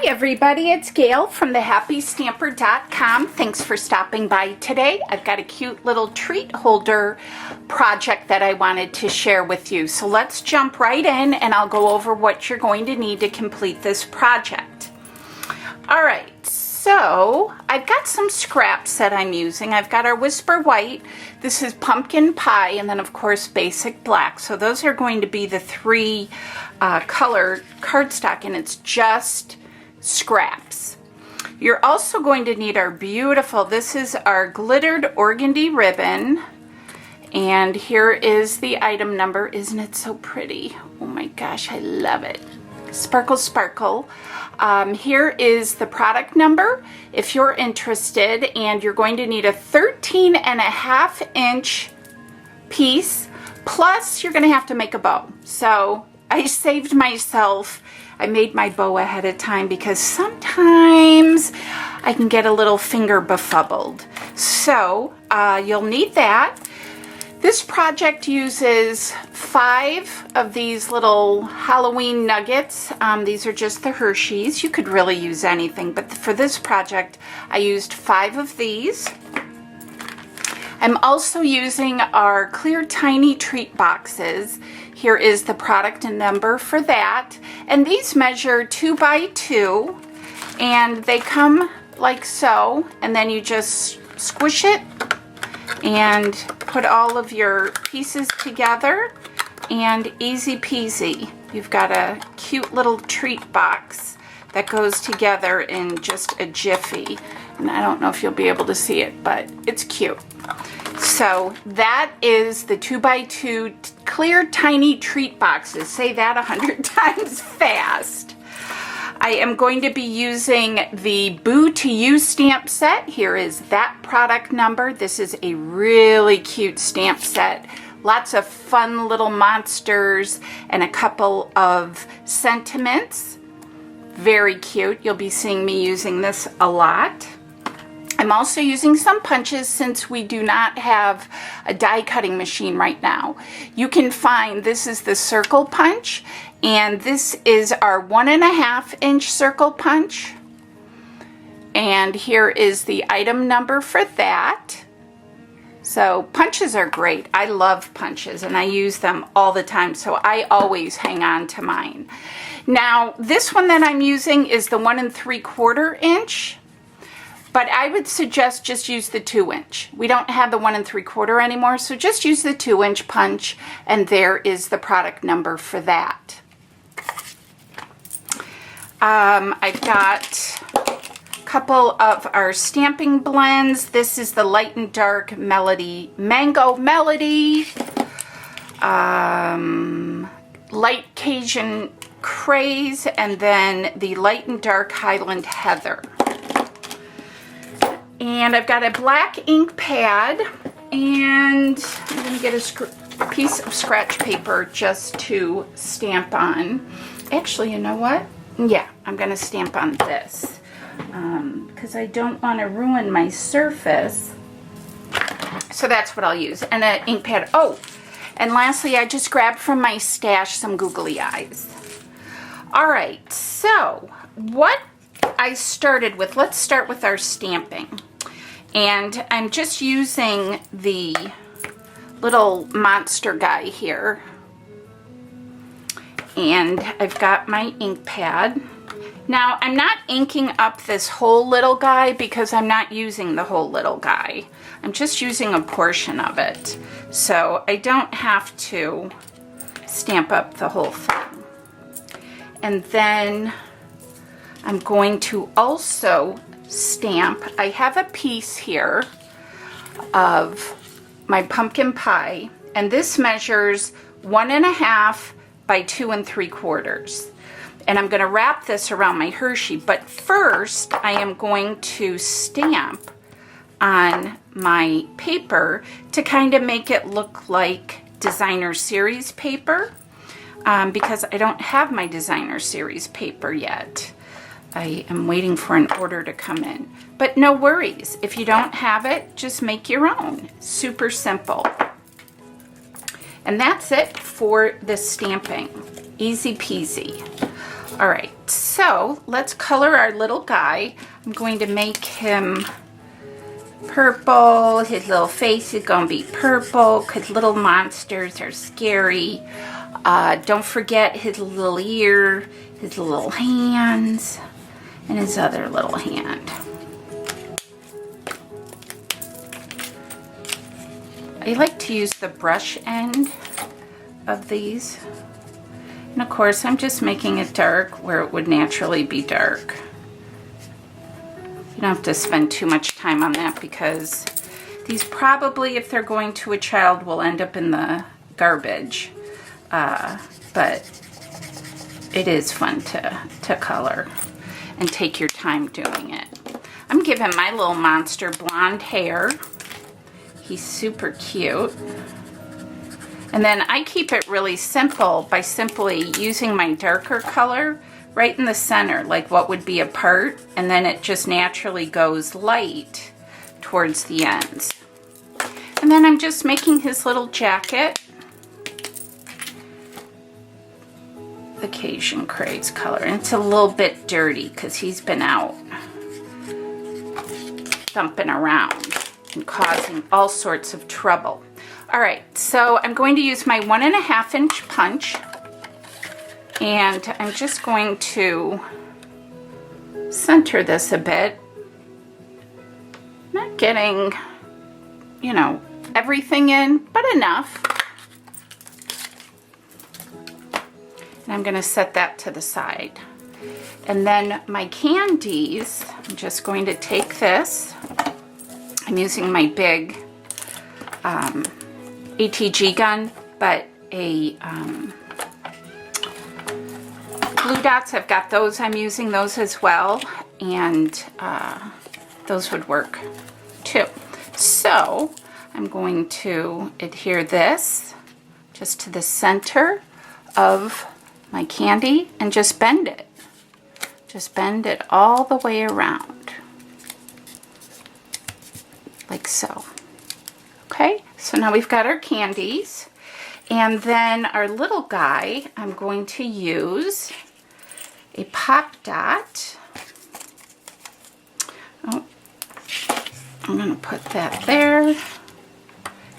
everybody, it's Gail from thehappystamper.com. Thanks for stopping by today. I've got a cute little treat holder project that I wanted to share with you. So let's jump right in and I'll go over what you're going to need to complete this project. All right, so I've got some scraps that I'm using. I've got our Whisper White. This is pumpkin pie, and then of course basic black. So those are going to be the three color cardstock, and it's just scraps. You're also going to need our beautiful, this is our glittered organdy ribbon, and here is the item number. Isn't it so pretty? Oh my gosh, I love it. Sparkle sparkle. Here is the product number if you're interested, and you're going to need a 13.5-inch piece, plus you're going to have to make a bow. So I saved myself, I made my bow ahead of time because sometimes I can get a little finger befuddled. So you'll need that. This project uses 5 of these little Halloween nuggets. These are just the Hershey's. You could really use anything, but for this project, I used 5 of these. I'm also using our clear tiny treat boxes. Here is the product number for that. And these measure 2 by 2, and they come like so, and then you just squish it and put all of your pieces together, and easy peasy. You've got a cute little treat box that goes together in just a jiffy. And I don't know if you'll be able to see it, but it's cute. So that is the 2 by 2 clear tiny treat boxes. Say that 100 times fast. I am going to be using the Boo to You stamp set. Here is that product number. This is a really cute stamp set. Lots of fun little monsters and a couple of sentiments. Very cute. You'll be seeing me using this a lot. I'm also using some punches since we do not have a die cutting machine right now. You can find, this is the circle punch, and this is our 1.5-inch circle punch. And here is the item number for that. So punches are great. I love punches and I use them all the time, so I always hang on to mine. Now this one that I'm using is the 1 3/4 inch. But I would suggest just use the 2-inch. We don't have the 1 3/4 anymore, so just use the 2-inch punch, and there is the product number for that. I've got a couple of our stamping blends. This is the Light and Dark Melody, Mango Melody, Light Cajun Craze, and then the Light and Dark Highland Heather. And I've got a black ink pad, and I'm going to get a piece of scratch paper just to stamp on. Actually, you know what? Yeah, I'm going to stamp on this because I don't want to ruin my surface. So that's what I'll use. And an ink pad. Oh, and lastly, I just grabbed from my stash some googly eyes. All right, so what I started with, let's start with our stamping. And I'm just using the little monster guy here. And I've got my ink pad. Now, I'm not inking up this whole little guy because I'm not using the whole little guy. I'm just using a portion of it. So I don't have to stamp up the whole thing. And then I'm going to also stamp. I have a piece here of my pumpkin pie, and this measures 1.5 by 2 3/4. And I'm going to wrap this around my Hershey, but first I am going to stamp on my paper to kind of make it look like designer series paper, because I don't have my designer series paper yet. I am waiting for an order to come in. But no worries. If you don't have it, just make your own. Super simple. And that's it for the stamping. Easy peasy. All right, so let's color our little guy. I'm going to make him purple. His little face is gonna be purple because little monsters are scary. Don't forget his little ear, his little hands, and his other little hand. I like to use the brush end of these. And of course, I'm just making it dark where it would naturally be dark. You don't have to spend too much time on that because these probably, if they're going to a child, will end up in the garbage. But it is fun to color and take your time doing it. I'm giving my little monster blonde hair. He's super cute. And then I keep it really simple by simply using my darker color right in the center, like what would be a part, and then it just naturally goes light towards the ends. And then I'm just making his little jacket the Cajun Craze color. And it's a little bit dirty because he's been out thumping around and causing all sorts of trouble. All right, so I'm going to use my 1.5 inch punch, and I'm just going to center this a bit. Not getting, you know, everything in, but enough. And I'm gonna set that to the side. And then my candies, I'm just going to take this. I'm using my big ATG gun, but a glue dots, I've got those, I'm using those as well, and those would work too. So I'm going to adhere this just to the center of my candy and just bend it. Just bend it all the way around, like so. Okay, so now we've got our candies. And then our little guy, I'm going to use a pop dot. Oh, I'm gonna put that there.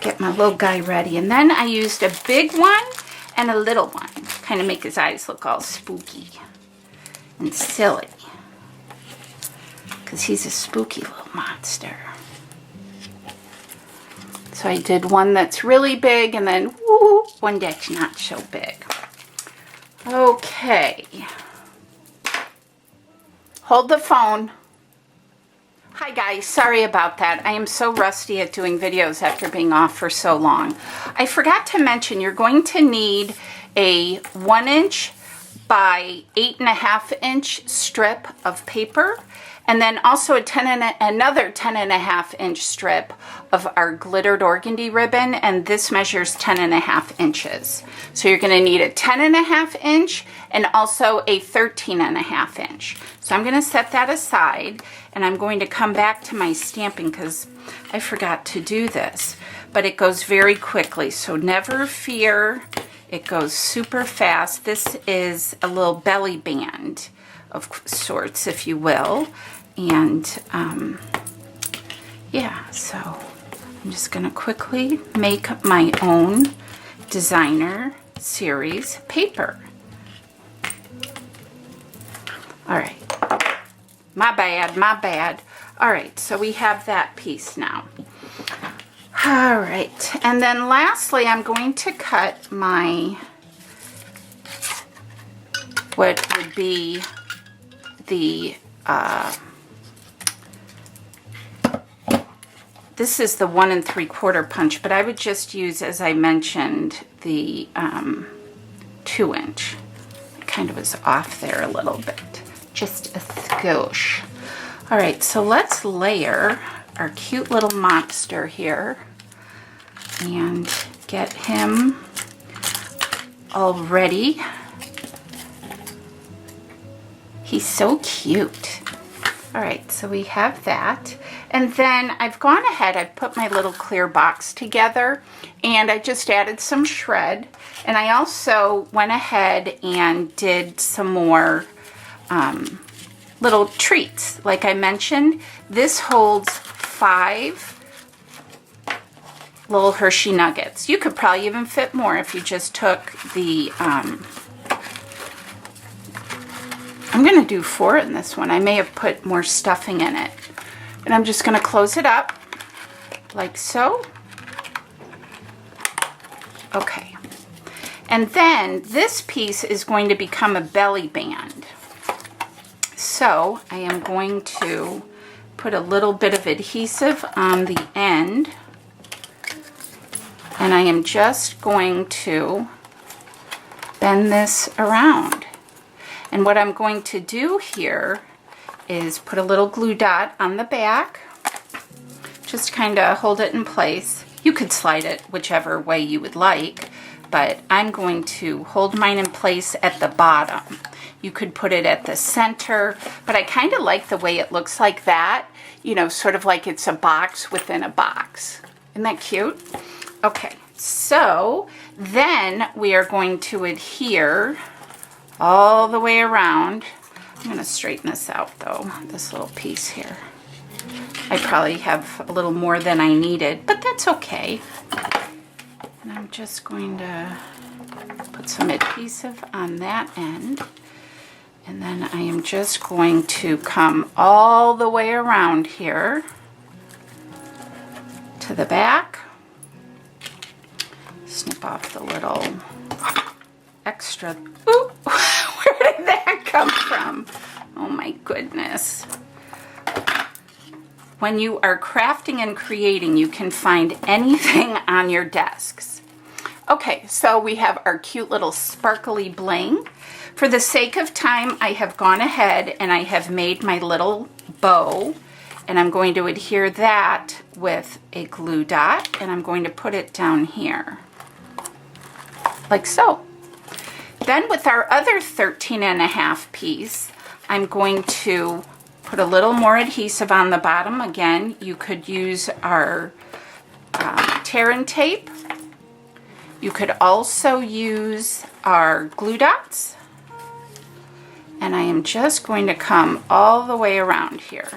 Get my little guy ready. And then I used a big one and a little one. Kind of make his eyes look all spooky and silly. Because he's a spooky little monster. So I did one that's really big and then woo, one that's not so big. Okay. Hold the phone. Hi guys, sorry about that. I am so rusty at doing videos after being off for so long. I forgot to mention you're going to need a 1 inch by 8.5 inch strip of paper, and then also another 10.5 inch strip of our glittered organdy ribbon, and this measures 10.5 inches. So you're going to need a 10.5 inch and also a 13.5 inch. So I'm going to set that aside, and I'm going to come back to my stamping because I forgot to do this. But it goes very quickly, so never fear. It goes super fast. This is a little belly band of sorts, if you will. And yeah, so I'm just going to quickly make my own designer series paper. All right. My bad. All right, so we have that piece now. All right, and then lastly, I'm going to cut my, what would be the, this is the 1 3/4 punch, but I would just use, as I mentioned, the 2 inch. It kind of was off there a little bit, just a skosh. All right, so let's layer our cute little monster here and get him all ready. He's so cute. All right, so we have that. And then I've gone ahead, I've put my little clear box together, and I just added some shred. And I also went ahead and did some more little treats. Like I mentioned, this holds 5 little Hershey nuggets. You could probably even fit more if you just took the, I'm gonna do 4 in this one. I may have put more stuffing in it. And I'm just gonna close it up like so. Okay. And then this piece is going to become a belly band. So I am going to put a little bit of adhesive on the end. And I am just going to bend this around. And what I'm going to do here is put a little glue dot on the back. Just kind of hold it in place. You could slide it whichever way you would like, but I'm going to hold mine in place at the bottom. You could put it at the center, but I kind of like the way it looks like that, you know, sort of like it's a box within a box. Isn't that cute? Okay, so then we are going to adhere all the way around. I'm going to straighten this out though, this little piece here. I probably have a little more than I needed, but that's okay. And I'm just going to put some adhesive on that end. And then I am just going to come all the way around here to the back. Snip off the little extra. Ooh, where did that come from? Oh my goodness. When you are crafting and creating, you can find anything on your desks. Okay, so we have our cute little sparkly bling. For the sake of time, I have gone ahead and I have made my little bow, and I'm going to adhere that with a glue dot, and I'm going to put it down here, like so. Then with our other 13.5 piece, I'm going to put a little more adhesive on the bottom. Again, you could use our tear and tape. You could also use our glue dots. And I am just going to come all the way around here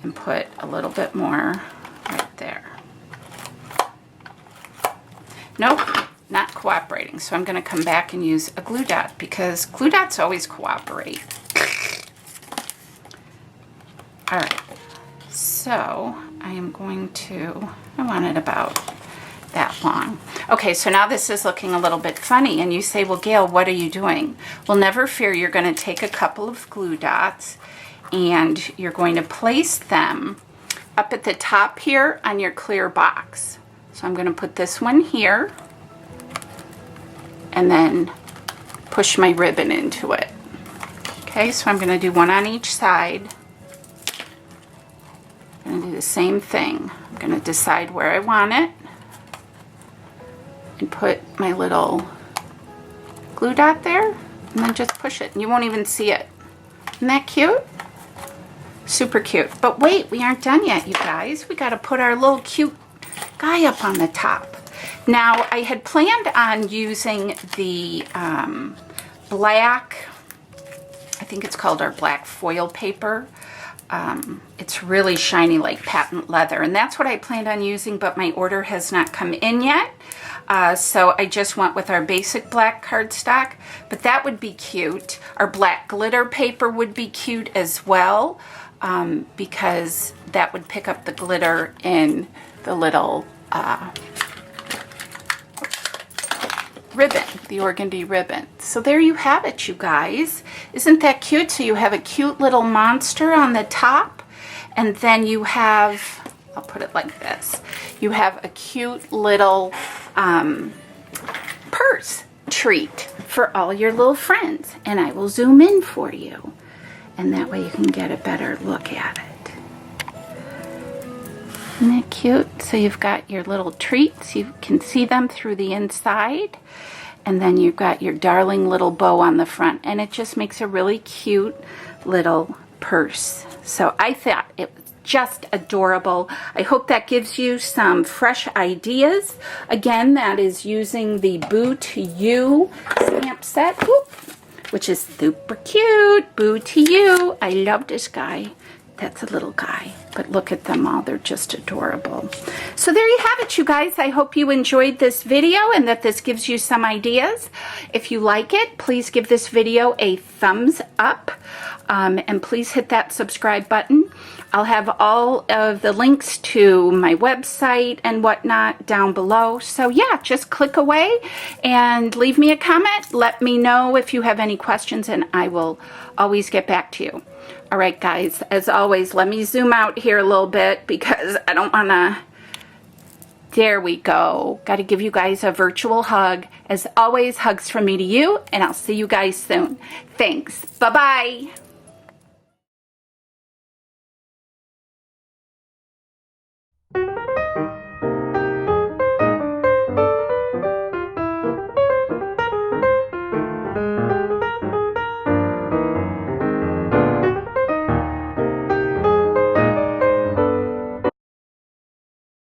and put a little bit more right there. Nope, not cooperating. So I'm going to come back and use a glue dot because glue dots always cooperate. All right, so I am going to, I want it about that long. Okay, so now this is looking a little bit funny, and you say, well, Gail, what are you doing? Well, never fear, you're going to take a couple of glue dots and you're going to place them up at the top here on your clear box. So I'm going to put this one here and then push my ribbon into it. Okay, so I'm going to do one on each side. I'm going to do the same thing. I'm going to decide where I want it and put my little glue dot there and then just push it and you won't even see it. Isn't that cute? Super cute. But wait, we aren't done yet, you guys. We got to put our little cute guy up on the top. Now, I had planned on using the black, I think it's called our black foil paper. It's really shiny like patent leather, and that's what I planned on using, but my order has not come in yet. So I just went with our basic black cardstock, but that would be cute. Our black glitter paper would be cute as well, because that would pick up the glitter in the little ribbon, the organdy ribbon. So there you have it, you guys. Isn't that cute? So you have a cute little monster on the top, and then you have, I'll put it like this, you have a cute little purse treat for all your little friends. And I will zoom in for you, and that way you can get a better look at it. Isn't that cute? So you've got your little treats. You can see them through the inside. And then you've got your darling little bow on the front. And it just makes a really cute little purse. So I thought it was just adorable. I hope that gives you some fresh ideas. Again, that is using the Boo to You stamp set, which is super cute. Boo to You. I love this guy. That's a little guy, but look at them all. They're just adorable. So there you have it, you guys. I hope you enjoyed this video and that this gives you some ideas. If you like it, please give this video a thumbs up, and please hit that subscribe button. I'll have all of the links to my website and whatnot down below. So yeah, just click away and leave me a comment. Let me know if you have any questions, and I will always get back to you. All right, guys, as always, let me zoom out here a little bit because I don't want to. There we go. Got to give you guys a virtual hug. As always, hugs from me to you, and I'll see you guys soon. Thanks. Bye-bye.